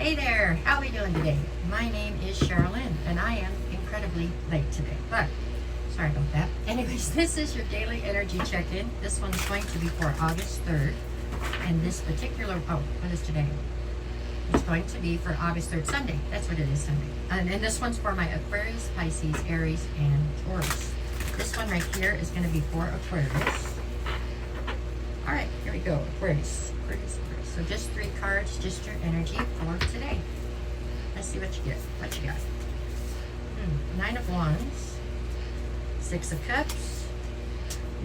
Hey there, how are we doing today? My name is Sherilyn, and I am incredibly late today, but sorry about that. Anyways, this is your daily energy check-in. This one's going to be for August 3rd, and this particular, what is today? It's going to be for August 3rd, Sunday. That's what it is, Sunday. And this one's for my Aquarius, Pisces, Aries, and Taurus. This one right here is going to be for Aquarius. All right, here we go, Aquarius. So just 3 cards, just your energy for today. Let's see what you get. What you got? 9 of Wands, 6 of Cups,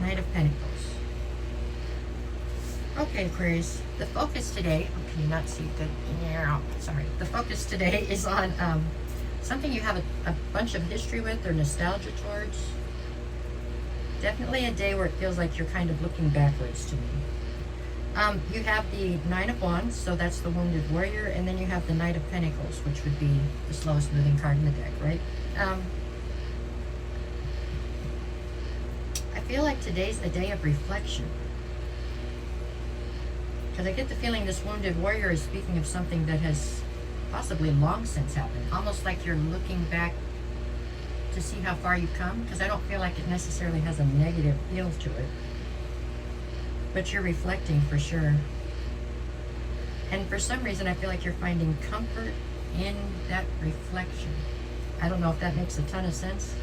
Knight of Pentacles. Okay, Aquarius, the focus today, can you not see good? Yeah, sorry. The focus today is on something you have a bunch of history with or nostalgia towards. Definitely a day where it feels like you're kind of looking backwards to me. You have the 9 of Wands, so that's the Wounded Warrior, and then you have the Knight of Pentacles, which would be the slowest moving card in the deck, right? I feel like today's a day of reflection. Because I get the feeling this Wounded Warrior is speaking of something that has possibly long since happened. Almost like you're looking back to see how far you've come, because I don't feel like it necessarily has a negative feel to it. But you're reflecting for sure. And for some reason, I feel like you're finding comfort in that reflection. I don't know if that makes a ton of sense.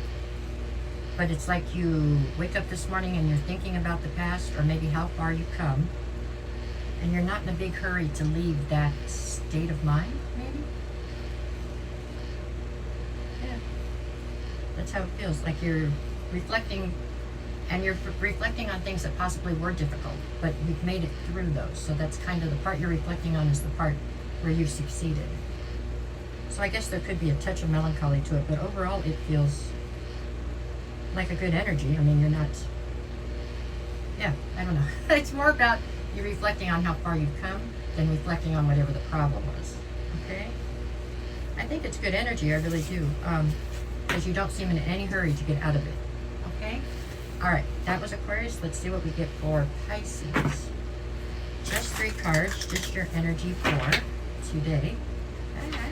But it's like you wake up this morning and you're thinking about the past, or maybe how far you've come. And you're not in a big hurry to leave that state of mind, maybe? Yeah. That's how it feels. Like you're reflecting. And you're reflecting on things that possibly were difficult, but you've made it through those. So that's kind of the part you're reflecting on, is the part where you've succeeded. So I guess there could be a touch of melancholy to it, but overall it feels like a good energy. I mean, you're not, yeah, I don't know. It's more about you reflecting on how far you've come than reflecting on whatever the problem was, okay? I think it's good energy, I really do, because you don't seem in any hurry to get out of it, okay? All right, that was Aquarius. Let's see what we get for Pisces. Just 3 cards, just your energy for today. Okay.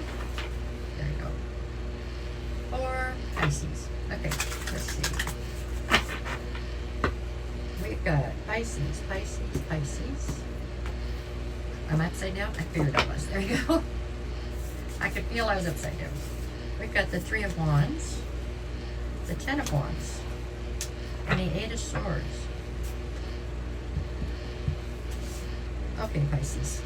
There we go. For Pisces. Okay, let's see. We've got Pisces. I'm upside down? I figured I was. There you go. I could feel I was upside down. We've got the 3 of Wands, the 10 of Wands, and the 8 of Swords. Okay, Pisces.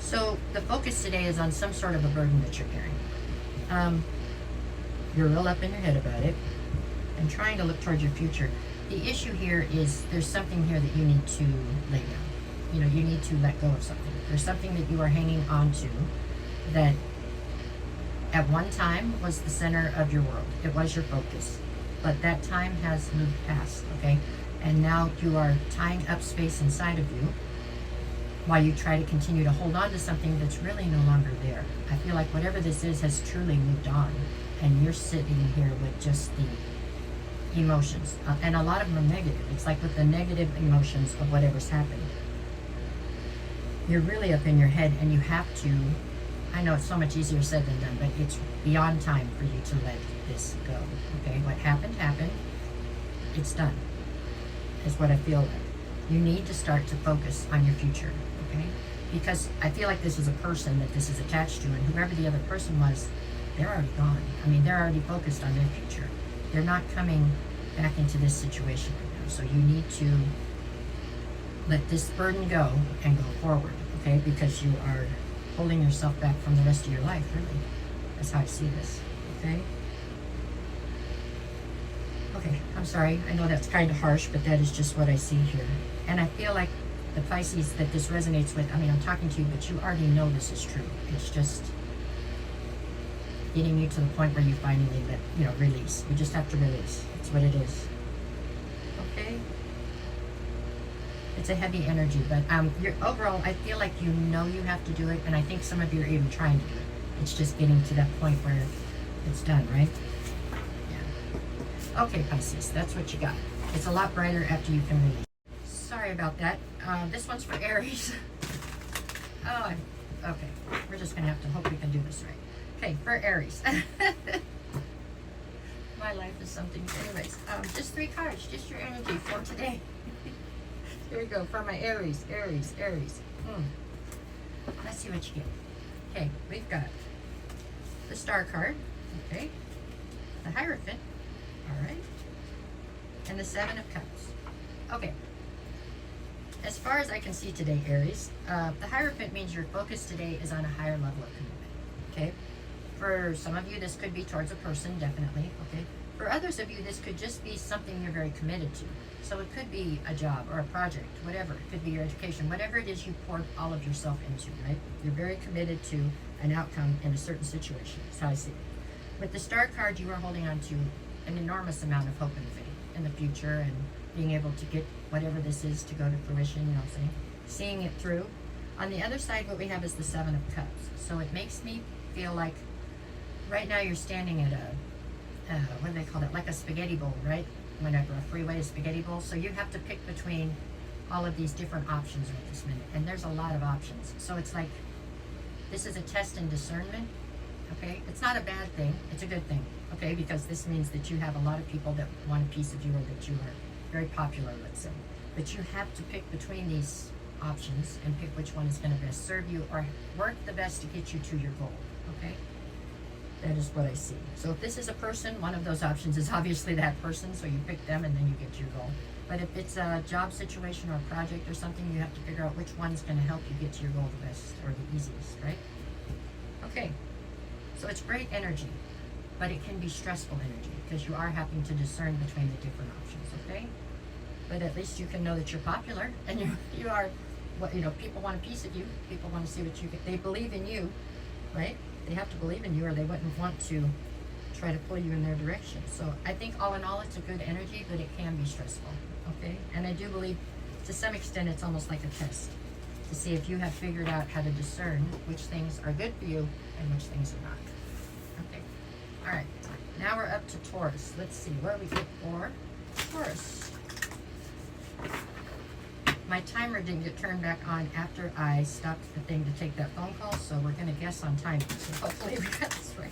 So the focus today is on some sort of a burden that you're carrying. You're real up in your head about it and trying to look towards your future. The issue here is there's something here that you need to lay down. You know, you need to let go of something. There's something that you are hanging on to that at one time was the center of your world. It was your focus. But that time has moved past, okay? And now you are tying up space inside of you while you try to continue to hold on to something that's really no longer there. I feel like whatever this is has truly moved on, and you're sitting here with just the emotions. And a lot of them are negative. It's like with the negative emotions of whatever's happened. You're really up in your head, and you have to, I know it's so much easier said than done, but it's beyond time for you to let this go, okay? What happened, happened. It's done, is what I feel like. You need to start to focus on your future, okay? Because I feel like this is a person that this is attached to, and whoever the other person was, they're already gone. I mean, they're already focused on their future. They're not coming back into this situation right now. So you need to let this burden go and go forward, okay? Because you are holding yourself back from the rest of your life, really. That's how I see this, okay? Okay, I'm sorry. I know that's kind of harsh, but that is just what I see here. And I feel like the Pisces that this resonates with, I mean, I'm talking to you, but you already know this is true. It's just getting you to the point where you finally let, you know, release. You just have to release. That's what it is. Okay? It's a heavy energy, but you're, overall, I feel like you know you have to do it, and I think some of you are even trying to do it. It's just getting to that point where it's done, right? Yeah. Okay, Pisces, that's what you got. It's a lot brighter after you can release. Sorry about that. This one's for Aries. Oh, Okay, we're just going to have to hope we can do this right. Okay, for Aries. My life is something. Anyways, just 3 cards, just your energy for today. Here we go, for my Aries. Let's see what you get. Okay, we've got the Star card, okay, the Hierophant, all right, and the 7 of Cups. Okay, as far as I can see today, Aries, the Hierophant means your focus today is on a higher level of commitment, okay? For some of you, this could be towards a person, definitely, okay? For others of you, this could just be something you're very committed to. So it could be a job or a project, whatever. It could be your education, whatever it is you poured all of yourself into, right? You're very committed to an outcome in a certain situation. That's how I see it. With the Star card, you are holding on to an enormous amount of hope and faith in the future and being able to get whatever this is to go to fruition, you know what I'm saying? Seeing it through. On the other side, what we have is the 7 of Cups. So it makes me feel like right now you're standing at what do they call it? Like a spaghetti bowl, right? Whenever a freeway is spaghetti bowl. So you have to pick between all of these different options right this minute. And there's a lot of options. So it's like, this is a test in discernment, okay? It's not a bad thing. It's a good thing, okay? Because this means that you have a lot of people that want a piece of you or that you are very popular, let's say. But you have to pick between these options and pick which one is going to best serve you or work the best to get you to your goal, okay? That is what I see. So if this is a person, one of those options is obviously that person, so you pick them and then you get your goal. But if it's a job situation or a project or something, you have to figure out which one's going to help you get to your goal the best or the easiest, right? Okay, so it's great energy, but it can be stressful energy because you are having to discern between the different options, okay? But at least you can know that you're popular and you are, what, you know, people want a piece of you. People want to see what you get. They believe in you, right? They have to believe in you or they wouldn't want to try to pull you in their direction. So I think all in all, it's a good energy, but it can be stressful, okay? And I do believe to some extent it's almost like a test to see if you have figured out how to discern which things are good for you and which things are not. Okay, all right, now we're up to Taurus. Let's see where we get for Taurus. My timer didn't get turned back on after I stopped the thing to take that phone call, so we're going to guess on timing. So hopefully we got this right.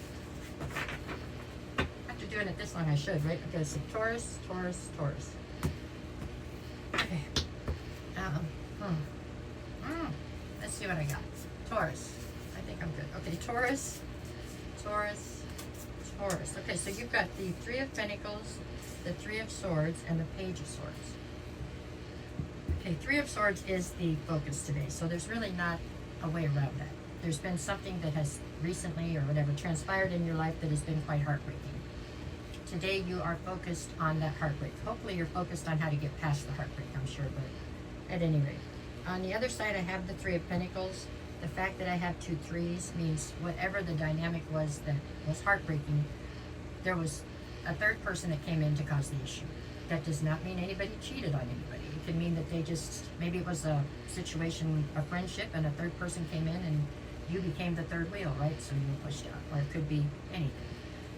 After doing it this long, I should, right? Okay, so Taurus. Okay. Let's see what I got. Taurus. I think I'm good. Okay, Taurus. Okay, so you've got the 3 of Pentacles, the 3 of Swords, and the Page of Swords. Okay, 3 of Swords is the focus today, so there's really not a way around that. There's been something that has recently or whatever transpired in your life that has been quite heartbreaking. Today you are focused on that heartbreak. Hopefully you're focused on how to get past the heartbreak, I'm sure, but at any rate. On the other side, I have the 3 of Pentacles. The fact that I have 2 3s means whatever the dynamic was that was heartbreaking, there was a third person that came in to cause the issue. That does not mean anybody cheated on anybody. It could mean that they just, maybe it was a situation, a friendship, and a third person came in and you became the third wheel, right? So you were pushed out. Or it could be anything.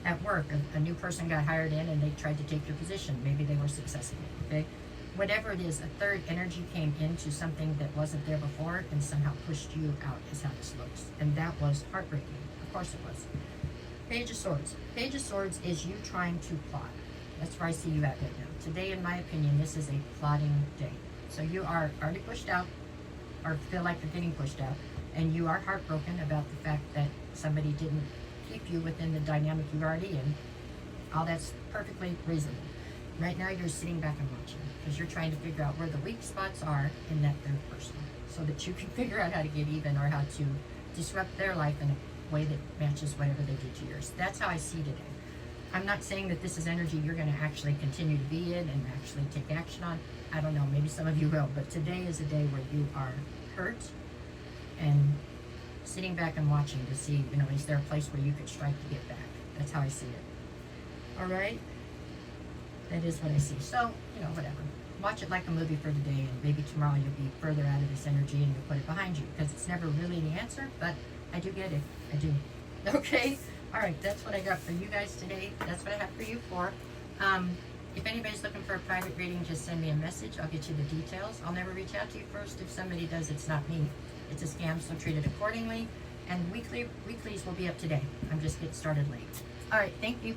At work, a new person got hired in and they tried to take your position. Maybe they were successful, okay? Whatever it is, a third energy came into something that wasn't there before and somehow pushed you out, is how this looks. And that was heartbreaking. Of course it was. Page of Swords. Page of Swords is you trying to plot. That's where I see you at right now. Today, in my opinion, this is a plotting day. So you are already pushed out, or feel like you're getting pushed out, and you are heartbroken about the fact that somebody didn't keep you within the dynamic you're already in. All that's perfectly reasonable. Right now, you're sitting back and watching, because you're trying to figure out where the weak spots are in that third person, so that you can figure out how to get even or how to disrupt their life in a way that matches whatever they did to yours. That's how I see today. I'm not saying that this is energy you're going to actually continue to be in and actually take action on. I don't know, maybe some of you will, but today is a day where you are hurt and sitting back and watching to see, you know, is there a place where you could strike to get back? That's how I see it. All right? That is what I see. So, you know, whatever. Watch it like a movie for today, and maybe tomorrow you'll be further out of this energy and you'll put it behind you, because it's never really the answer, but I do get it. I do. Okay? All right, that's what I got for you guys today. That's what I have for you for. If anybody's looking for a private reading, just send me a message. I'll get you the details. I'll never reach out to you first. If somebody does, it's not me. It's a scam, so treat it accordingly. And weeklies will be up today. I'm just getting started late. All right, thank you.